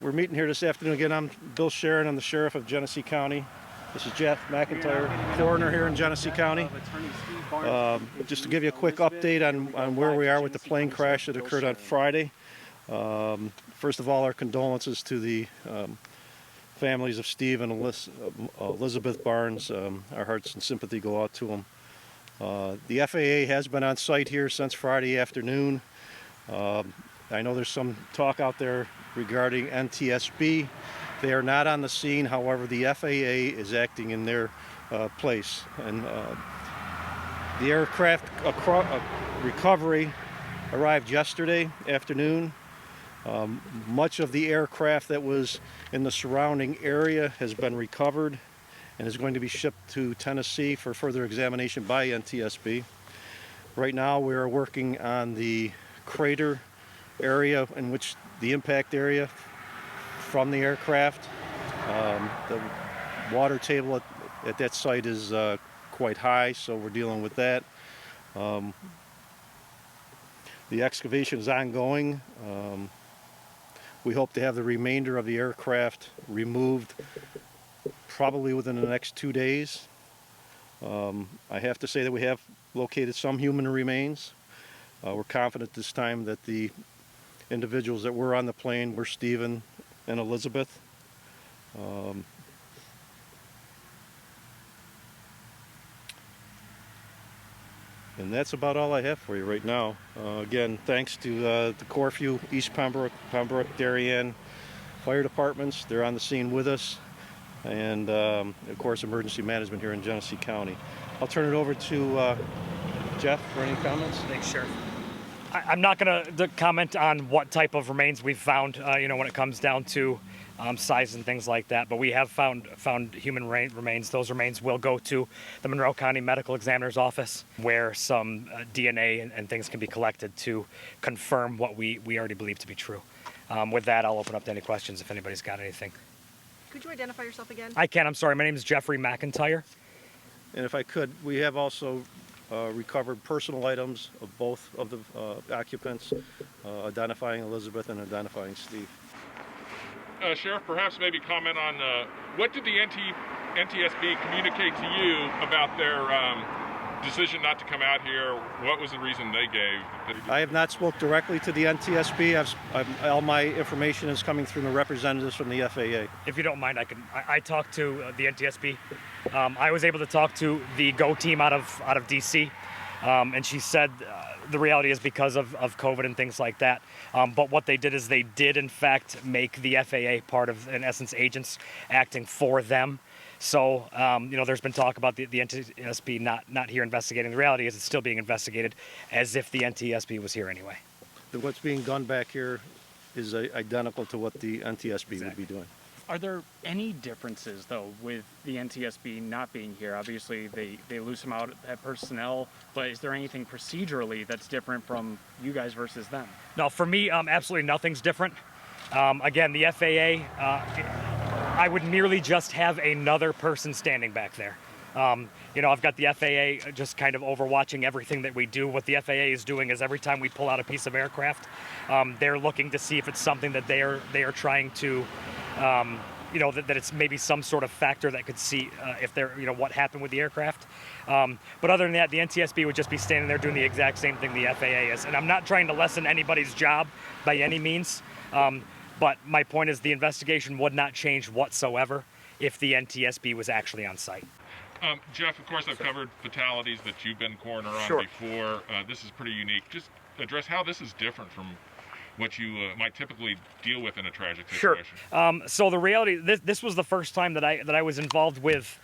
We're meeting here this afternoon again. I'm Bill Sharon. I'm the Sheriff of Genesee County. This is Jeff McIntyre, Coroner here in Genesee County. Just to give you a quick update on where we are with the plane crash that occurred on Friday. First of all, our condolences to the families of Steve and Elizabeth Barnes. Our hearts and sympathy go out to them. The FAA has been on site here since Friday afternoon. I know there's some talk out there regarding NTSB. They are not on the scene. However, the FAA is acting in their place. And the aircraft recovery arrived yesterday afternoon. Much of the aircraft that was in the surrounding area has been recovered and is going to be shipped to Tennessee for further examination by NTSB. Right now we are working on the crater area in which the impact area from the aircraft. The water table at that site is quite high, so we're dealing with that. The excavation is ongoing. We hope to have the remainder of the aircraft removed probably within the next 2 days. I have to say that we have located some human remains. We're confident this time that the individuals that were on the plane were Stephen and Elizabeth. And that's about all I have for you right now. Again, thanks to the Corfu, East Pembroke, Darien fire departments. They're on the scene with us. And of course, emergency management here in Genesee County. I'll turn it over to Jeff for any comments. Thanks, Sheriff. I'm not going to comment on what type of remains we've found, when it comes down to size and things like that. But we have found human remains. Those remains will go to the Monroe County Medical Examiner's Office, where some DNA and things can be collected to confirm what we already believe to be true. With that, I'll open up to any questions if anybody's got anything. Could you identify yourself again? I can. I'm sorry. My name is Jeffrey McIntyre. And if I could, we have also recovered personal items of both of the occupants, identifying Elizabeth and identifying Steve. Sheriff, perhaps maybe comment on what did the NTSB communicate to you about their decision not to come out here? What was the reason they gave? I have not spoke directly to the NTSB. All my information is coming through the representatives from the FAA. If you don't mind, I talked to the NTSB. I was able to talk to the GO team out of DC, and she said the reality is because of COVID and things like that. But what they did is they did in fact make the FAA part of, in essence, agents acting for them. So, there's been talk about the NTSB not here investigating. The reality is it's still being investigated as if the NTSB was here anyway. What's being done back here is identical to what the NTSB would be doing. Are there any differences, though, with the NTSB not being here? Obviously, they lose some out at personnel, but is there anything procedurally that's different from you guys versus them? No, for me, absolutely nothing's different. Again, the FAA, I would merely just have another person standing back there. I've got the FAA just kind of overwatching everything that we do. What the FAA is doing is every time we pull out a piece of aircraft, they're looking to see if it's something that they are trying to, that it's maybe some sort of factor that could see if they're, what happened with the aircraft. But other than that, the NTSB would just be standing there doing the exact same thing the FAA is. And I'm not trying to lessen anybody's job by any means. But my point is the investigation would not change whatsoever if the NTSB was actually on site. Jeff, of course, I've covered fatalities that you've been coroner on Sure. before. This is pretty unique. Just address how this is different from what you might typically deal with in a tragic situation. Sure. So the reality, this was the first time that I was involved with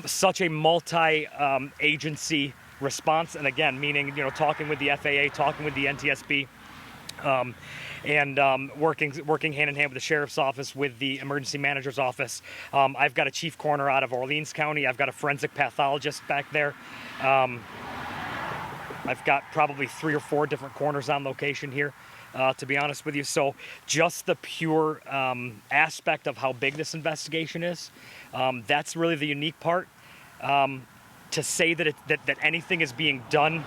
such a multi-agency response, and again, meaning talking with the FAA, talking with the NTSB. And working hand in hand with the sheriff's office, with the emergency manager's office. I've got a chief coroner out of Orleans County. I've got a forensic pathologist back there. I've got probably 3 or 4 different coroners on location here, to be honest with you. So just the pure aspect of how big this investigation is, that's really the unique part. To say that anything is being done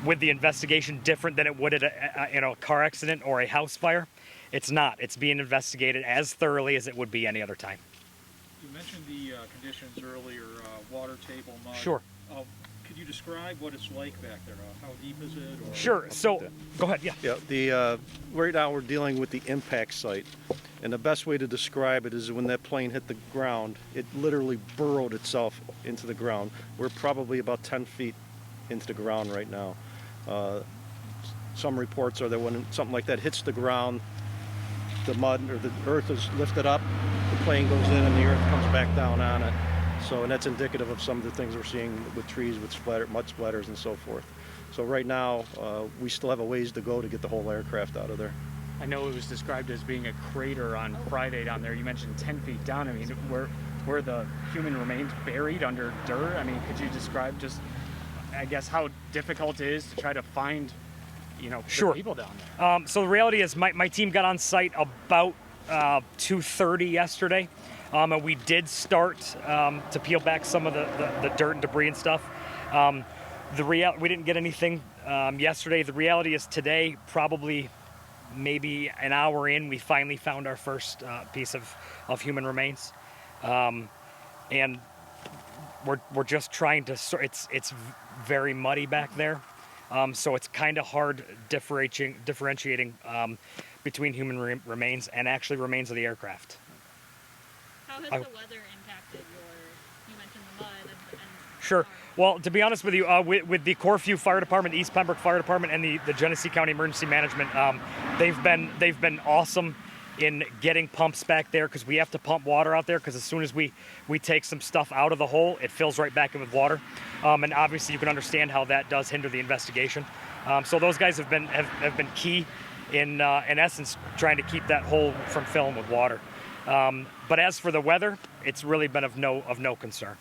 with the investigation different than it would at a car accident or a house fire. It's not. It's being investigated as thoroughly as it would be any other time. You mentioned the conditions earlier, water table, mud. Sure. Could you describe what it's like back there? How deep is it? Or... Sure. So, go ahead. Yeah. Yeah, right now we're dealing with the impact site. And the best way to describe it is when that plane hit the ground, it literally burrowed itself into the ground. We're probably about 10 feet into the ground right now. Some reports are that when something like that hits the ground, the mud or the earth is lifted up, the plane goes in and the earth comes back down on it. So, and that's indicative of some of the things we're seeing with trees, with mud splatters and so forth. So right now, we still have a ways to go to get the whole aircraft out of there. I know it was described as being a crater on Friday down there. You mentioned 10 feet down. I mean, were the human remains buried under dirt? I mean, could you describe just, I guess, how difficult it is to try to find, Sure. the people down there? So the reality is my team got on site about 2:30 yesterday. And we did start to peel back some of the dirt and debris and stuff. We didn't get anything yesterday. The reality is today, probably maybe an hour in, we finally found our first piece of human remains. And we're just trying to it's very muddy back there. So it's kind of hard differentiating between human remains and actually remains of the aircraft. How has the weather impacted you mentioned the mud and Sure. Well, to be honest with you, with the Corfu Fire Department, East Pembroke Fire Department, and the Genesee County Emergency Management, they've been awesome in getting pumps back there, because we have to pump water out there, because as soon as we take some stuff out of the hole, it fills right back in with water. And obviously you can understand how that does hinder the investigation. So those guys have been key in essence trying to keep that hole from filling with water. But as for the weather, it's really been of no concern.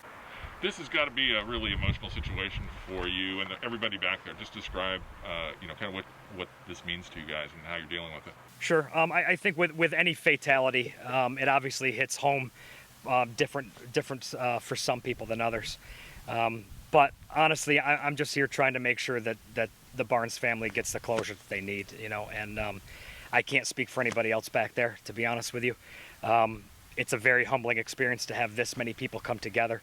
This has got to be a really emotional situation for you and everybody back there. Just describe, kind of what this means to you guys and how you're dealing with it. Sure. I think with any fatality, it obviously hits home different for some people than others. But honestly, I'm just here trying to make sure that the Barnes family gets the closure that they need, and I can't speak for anybody else back there, to be honest with you. It's a very humbling experience to have this many people come together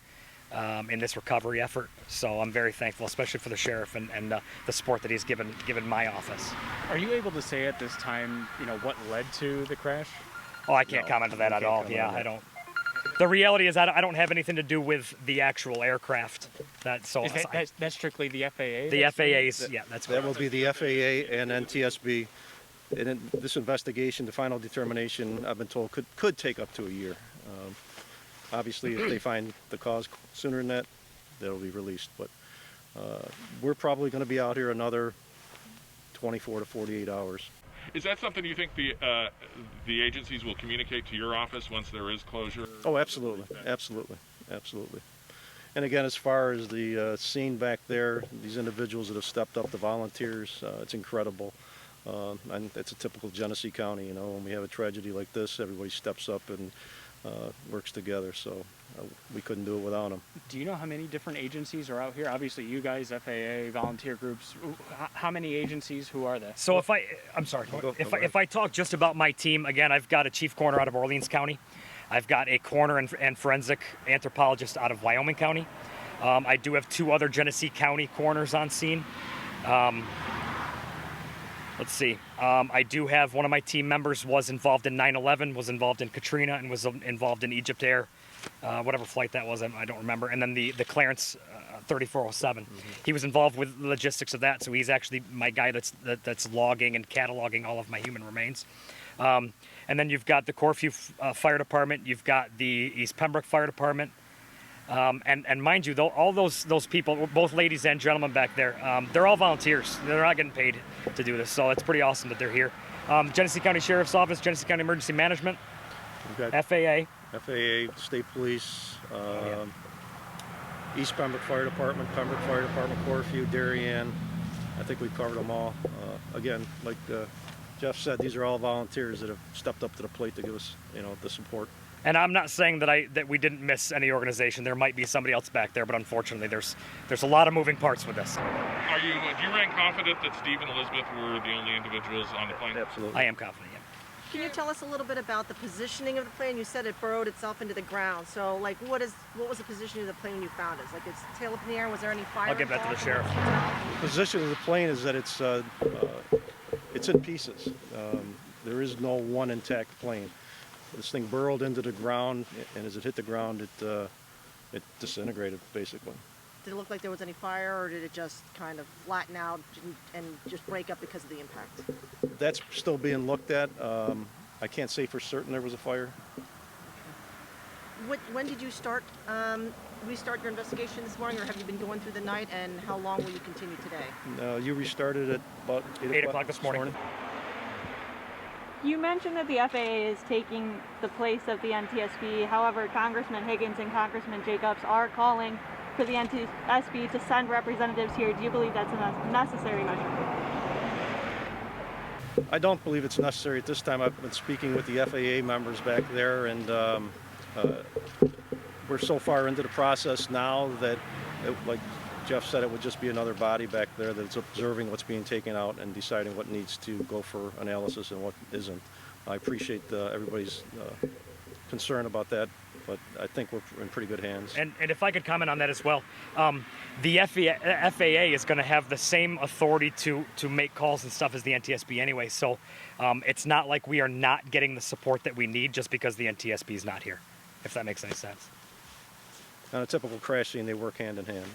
in this recovery effort. So I'm very thankful, especially for the sheriff and the support that he's given my office. Are you able to say at this time, what led to the crash? Oh, I can't comment on that at all. Yeah, I don't. The reality is I don't have anything to do with the actual aircraft. That's strictly the FAA? The FAA's, yeah, that's That will be the FAA and NTSB. And in this investigation, the final determination, I've been told, could take up to a year. Obviously, if they find the cause sooner than that, they'll be released. But we're probably going to be out here another 24 to 48 hours. Is that something you think the agencies will communicate to your office once there is closure? Oh, absolutely, absolutely, absolutely. And again, as far as the scene back there, these individuals that have stepped up, the volunteers, it's incredible. And it's a typical Genesee County, when we have a tragedy like this, everybody steps up and works together, so we couldn't do it without them. Do you know how many different agencies are out here? Obviously, you guys, FAA, volunteer groups. How many agencies? Who are they? So if I talk just about my team, again, I've got a chief coroner out of Orleans County. I've got a coroner and forensic anthropologist out of Wyoming County. I do have 2 other Genesee County coroners on scene. Let's see. I do have one of my team members was involved in 9/11, was involved in Katrina, and was involved in Egypt Air, whatever flight that was, I don't remember. And then the Clarence 3407. He was involved with the logistics of that, so he's actually my guy that's logging and cataloging all of my human remains. And then you've got the Corfu Fire Department, you've got the East Pembroke Fire Department. And mind you, all those people, both ladies and gentlemen back there, they're all volunteers. They're not getting paid to do this, so it's pretty awesome that they're here. Genesee County Sheriff's Office, Genesee County Emergency Management, FAA, State Police, East Pembroke Fire Department, Pembroke Fire Department, Corfu, Darien. I think we've covered them all. Again, like Jeff said, these are all volunteers that have stepped up to the plate to give us, the support. And I'm not saying that we didn't miss any organization. There might be somebody else back there, but unfortunately, there's a lot of moving parts with this. Do you remain confident that Steve and Elizabeth were the only individuals on the plane? Absolutely. I am confident. Yeah. Can you tell us a little bit about the positioning of the plane? You said it burrowed itself into the ground. So, like, what was the positioning of the plane when you found it? Like, it's tail up in the air. Was there any fire? I'll give that to the involved? sheriff. The position of the plane is that it's in pieces. There is no one intact plane. This thing burrowed into the ground, and as it hit the ground, it disintegrated, basically. Did it look like there was any fire, or did it just kind of flatten out and just break up because of the impact? That's still being looked at. I can't say for certain there was a fire. When did you restart your investigation this morning, or have you been going through the night, and how long will you continue today? You restarted at about 8 o'clock this morning. You mentioned that the FAA is taking the place of the NTSB. However, Congressman Higgins and Congressman Jacobs are calling for the NTSB to send representatives here. Do you believe that's a necessary measure? I don't believe it's necessary at this time. I've been speaking with the FAA members back there, and we're so far into the process now that, like Jeff said, it would just be another body back there that's observing what's being taken out and deciding what needs to go for analysis and what isn't. I appreciate everybody's concern about that, but I think we're in pretty good hands. And if I could comment on that as well, the FAA is going to have the same authority to make calls and stuff as the NTSB anyway, so it's not like we are not getting the support that we need just because the NTSB is not here, if that makes any sense. On a typical crash scene, they work hand in hand.